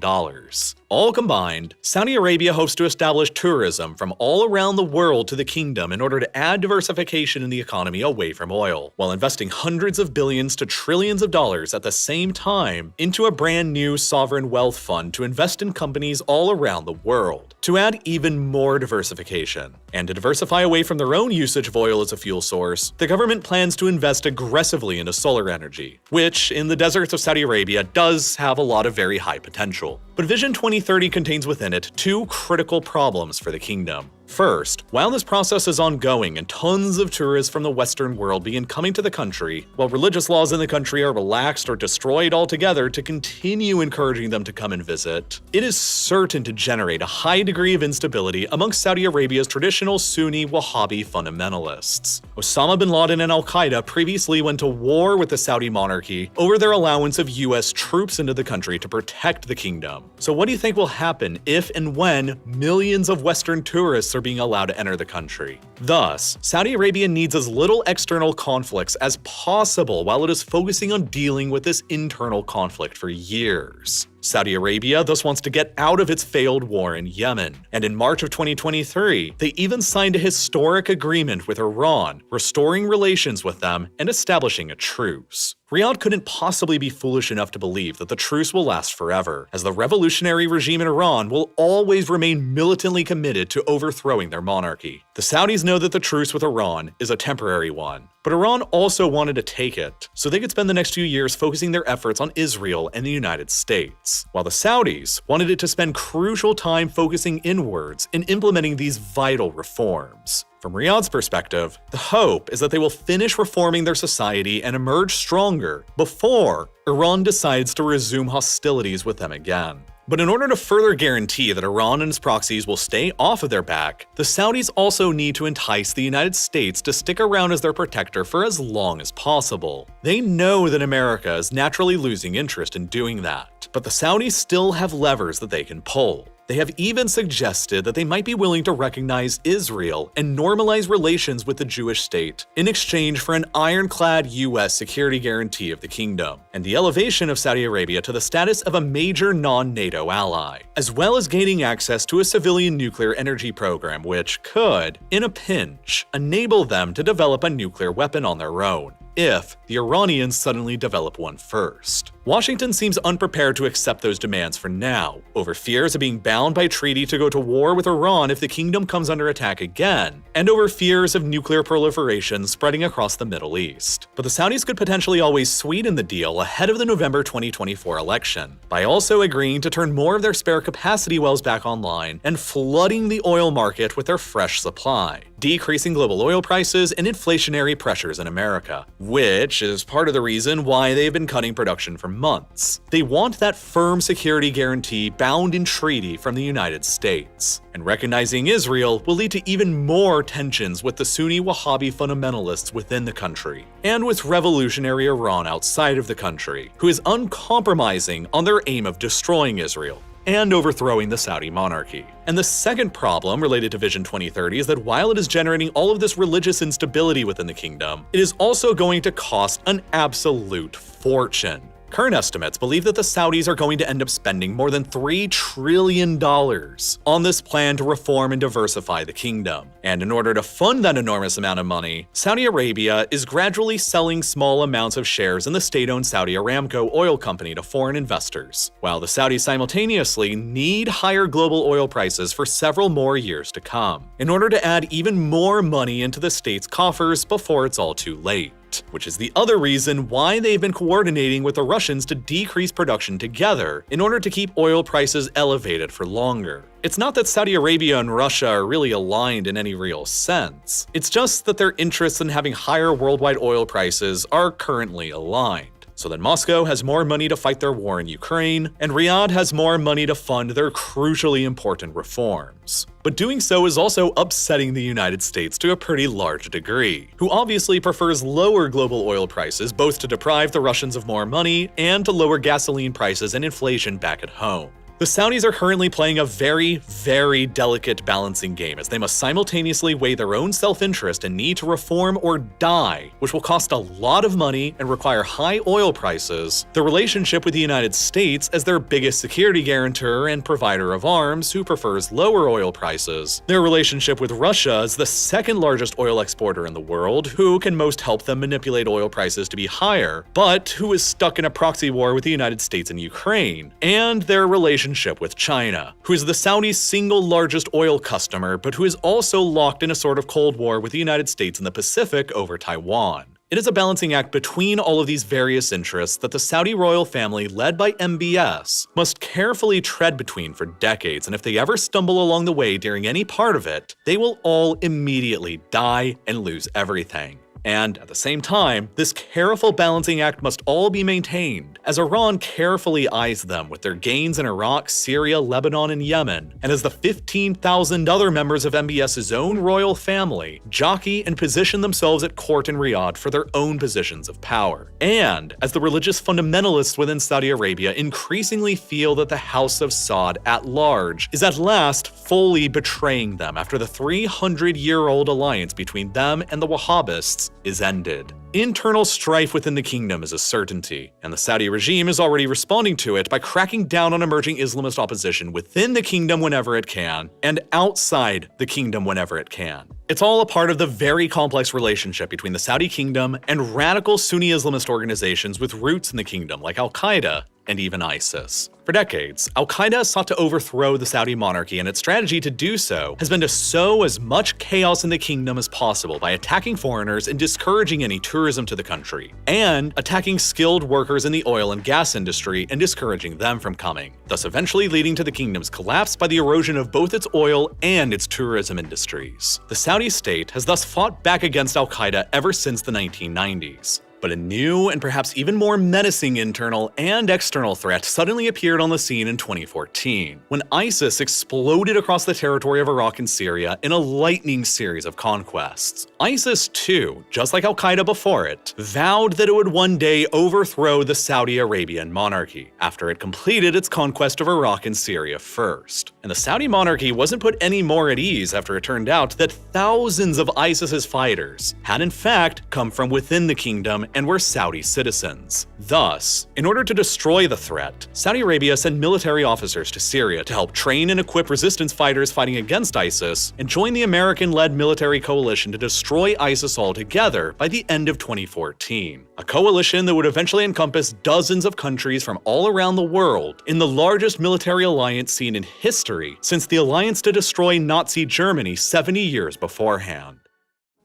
All combined, Saudi Arabia hopes to establish tourism from all around the world to the kingdom in order to add diversification in the economy away from oil, while investing hundreds of billions to trillions of dollars at the same time into a brand new sovereign wealth fund to invest in companies all around the world, to add even more diversification. And to diversify away from their own usage of oil as a fuel source, the government plans to invest aggressively into solar energy, which, in the deserts of Saudi Arabia, does have a lot of very high potential. But Vision 2030 contains within it two critical problems for the kingdom. First, while this process is ongoing and tons of tourists from the Western world begin coming to the country, while religious laws in the country are relaxed or destroyed altogether to continue encouraging them to come and visit, it is certain to generate a high degree of instability amongst Saudi Arabia's traditional Sunni Wahhabi fundamentalists. Osama bin Laden and al-Qaeda previously went to war with the Saudi monarchy over their allowance of US troops into the country to protect the kingdom. So what do you think will happen if and when millions of Western tourists are being allowed to enter the country? Thus, Saudi Arabia needs as little external conflicts as possible while it is focusing on dealing with this internal conflict for years. Saudi Arabia thus wants to get out of its failed war in Yemen, and in March of 2023, they even signed a historic agreement with Iran, restoring relations with them and establishing a truce. Riyadh couldn't possibly be foolish enough to believe that the truce will last forever, as the revolutionary regime in Iran will always remain militantly committed to overthrowing their monarchy. The Saudis know that the truce with Iran is a temporary one, but Iran also wanted to take it, so they could spend the next few years focusing their efforts on Israel and the United States, while the Saudis wanted it to spend crucial time focusing inwards in implementing these vital reforms. From Riyadh's perspective, the hope is that they will finish reforming their society and emerge stronger before Iran decides to resume hostilities with them again. But in order to further guarantee that Iran and its proxies will stay off of their back, the Saudis also need to entice the United States to stick around as their protector for as long as possible. They know that America is naturally losing interest in doing that, but the Saudis still have levers that they can pull. They have even suggested that they might be willing to recognize Israel and normalize relations with the Jewish state in exchange for an ironclad US security guarantee of the kingdom, and the elevation of Saudi Arabia to the status of a major non-NATO ally, as well as gaining access to a civilian nuclear energy program which could, in a pinch, enable them to develop a nuclear weapon on their own, if the Iranians suddenly develop one first. Washington seems unprepared to accept those demands for now, over fears of being bound by treaty to go to war with Iran if the kingdom comes under attack again, and over fears of nuclear proliferation spreading across the Middle East. But the Saudis could potentially always sweeten the deal ahead of the November 2024 election, by also agreeing to turn more of their spare capacity wells back online and flooding the oil market with their fresh supply, decreasing global oil prices and inflationary pressures in America, which is part of the reason why they've been cutting production for months. They want that firm security guarantee bound in treaty from the United States. And recognizing Israel will lead to even more tensions with the Sunni Wahhabi fundamentalists within the country, and with revolutionary Iran outside of the country, who is uncompromising on their aim of destroying Israel and overthrowing the Saudi monarchy. And the second problem related to Vision 2030 is that while it is generating all of this religious instability within the kingdom, it is also going to cost an absolute fortune. Current estimates believe that the Saudis are going to end up spending more than $3 trillion on this plan to reform and diversify the kingdom. And in order to fund that enormous amount of money, Saudi Arabia is gradually selling small amounts of shares in the state-owned Saudi Aramco oil company to foreign investors, while the Saudis simultaneously need higher global oil prices for several more years to come, in order to add even more money into the state's coffers before it's all too late. Which is the other reason why they've been coordinating with the Russians to decrease production together in order to keep oil prices elevated for longer. It's not that Saudi Arabia and Russia are really aligned in any real sense. It's just that their interests in having higher worldwide oil prices are currently aligned. So then Moscow has more money to fight their war in Ukraine, and Riyadh has more money to fund their crucially important reforms. But doing so is also upsetting the United States to a pretty large degree, who obviously prefers lower global oil prices both to deprive the Russians of more money and to lower gasoline prices and inflation back at home. The Saudis are currently playing a very, very delicate balancing game as they must simultaneously weigh their own self-interest and need to reform or die, which will cost a lot of money and require high oil prices, the relationship with the United States as their biggest security guarantor and provider of arms who prefers lower oil prices, their relationship with Russia as the second largest oil exporter in the world who can most help them manipulate oil prices to be higher, but who is stuck in a proxy war with the United States and Ukraine, and their relationship with China, who is the Saudis' single largest oil customer, but who is also locked in a sort of Cold War with the United States and the Pacific over Taiwan. It is a balancing act between all of these various interests that the Saudi royal family, led by MBS, must carefully tread between for decades, and if they ever stumble along the way during any part of it, they will all immediately die and lose everything. And at the same time, this careful balancing act must all be maintained, as Iran carefully eyes them with their gains in Iraq, Syria, Lebanon, and Yemen, and as the 15,000 other members of MBS's own royal family jockey and position themselves at court in Riyadh for their own positions of power. And as the religious fundamentalists within Saudi Arabia increasingly feel that the House of Saud at large is at last fully betraying them after the 300-year-old alliance between them and the Wahhabists is ended. Internal strife within the kingdom is a certainty, and the Saudi regime is already responding to it by cracking down on emerging Islamist opposition within the kingdom whenever it can, and outside the kingdom whenever it can. It's all a part of the very complex relationship between the Saudi kingdom and radical Sunni Islamist organizations with roots in the kingdom like Al-Qaeda and even ISIS. For decades, Al-Qaeda sought to overthrow the Saudi monarchy, and its strategy to do so has been to sow as much chaos in the kingdom as possible by attacking foreigners and discouraging any tourism to the country, and attacking skilled workers in the oil and gas industry and discouraging them from coming, thus eventually leading to the kingdom's collapse by the erosion of both its oil and its tourism industries. The Saudi state has thus fought back against Al-Qaeda ever since the 1990s. But a new and perhaps even more menacing internal and external threat suddenly appeared on the scene in 2014, when ISIS exploded across the territory of Iraq and Syria in a lightning series of conquests. ISIS, too, just like Al-Qaeda before it, vowed that it would one day overthrow the Saudi Arabian monarchy, after it completed its conquest of Iraq and Syria first. And the Saudi monarchy wasn't put any more at ease after it turned out that thousands of ISIS's fighters had in fact come from within the kingdom and were Saudi citizens. Thus, in order to destroy the threat, Saudi Arabia sent military officers to Syria to help train and equip resistance fighters fighting against ISIS, and join the American-led military coalition to destroy ISIS altogether by the end of 2014. A coalition that would eventually encompass dozens of countries from all around the world in the largest military alliance seen in history since the alliance to destroy Nazi Germany 70 years beforehand.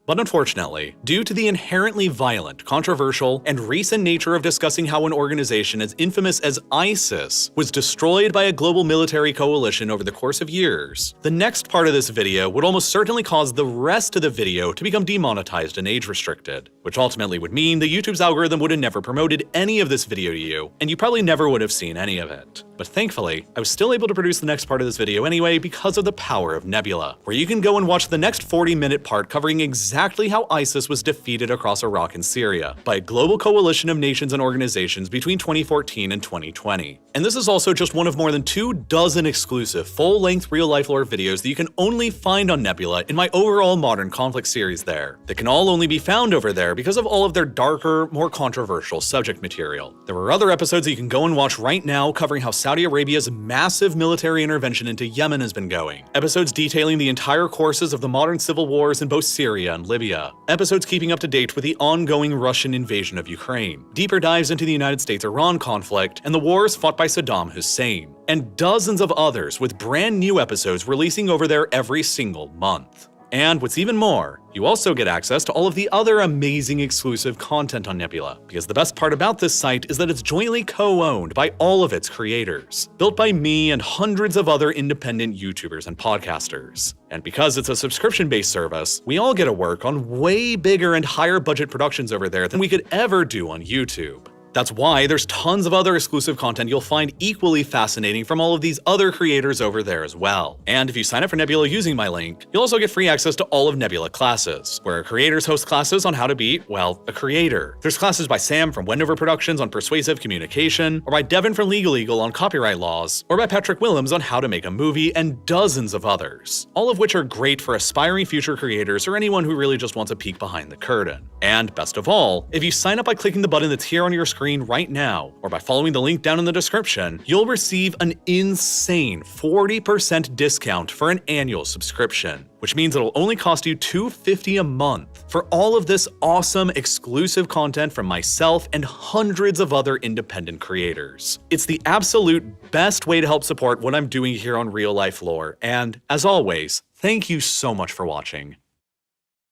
But unfortunately, due to the inherently violent, controversial, and recent nature of discussing how an organization as infamous as ISIS was destroyed by a global military coalition over the course of years, the next part of this video would almost certainly cause the rest of the video to become demonetized and age-restricted, which ultimately would mean that YouTube's algorithm would have never promoted any of this video to you, and you probably never would have seen any of it. But thankfully, I was still able to produce the next part of this video anyway because of the power of Nebula, where you can go and watch the next 40-minute part covering exactly how ISIS was defeated across Iraq and Syria by a global coalition of nations and organizations between 2014 and 2020. And this is also just one of more than 24 exclusive full-length real-life lore videos that you can only find on Nebula in my overall Modern Conflict series there, that can all only be found over there because of all of their darker, more controversial subject material. There were other episodes that you can go and watch right now covering how Saudi Arabia's massive military intervention into Yemen has been going, episodes detailing the entire courses of the modern civil wars in both Syria and Libya, episodes keeping up to date with the ongoing Russian invasion of Ukraine, deeper dives into the United States-Iran conflict and the wars fought by Saddam Hussein, and dozens of others with brand new episodes releasing over there every single month. And what's even more, you also get access to all of the other amazing exclusive content on Nebula, because the best part about this site is that it's jointly co-owned by all of its creators, built by me and hundreds of other independent YouTubers and podcasters. And because it's a subscription-based service, we all get to work on way bigger and higher budget productions over there than we could ever do on YouTube. That's why there's tons of other exclusive content you'll find equally fascinating from all of these other creators over there as well. And if you sign up for Nebula using my link, you'll also get free access to all of Nebula classes, where creators host classes on how to be, well, a creator. There's classes by Sam from Wendover Productions on persuasive communication, or by Devin from Legal Eagle on copyright laws, or by Patrick Willems on how to make a movie, and dozens of others, all of which are great for aspiring future creators or anyone who really just wants a peek behind the curtain. And best of all, if you sign up by clicking the button that's here on your screen right now, or by following the link down in the description, you'll receive an insane 40% discount for an annual subscription, which means it'll only cost you $250 a month for all of this awesome exclusive content from myself and hundreds of other independent creators. It's the absolute best way to help support what I'm doing here on Real Life Lore, and as always, thank you so much for watching.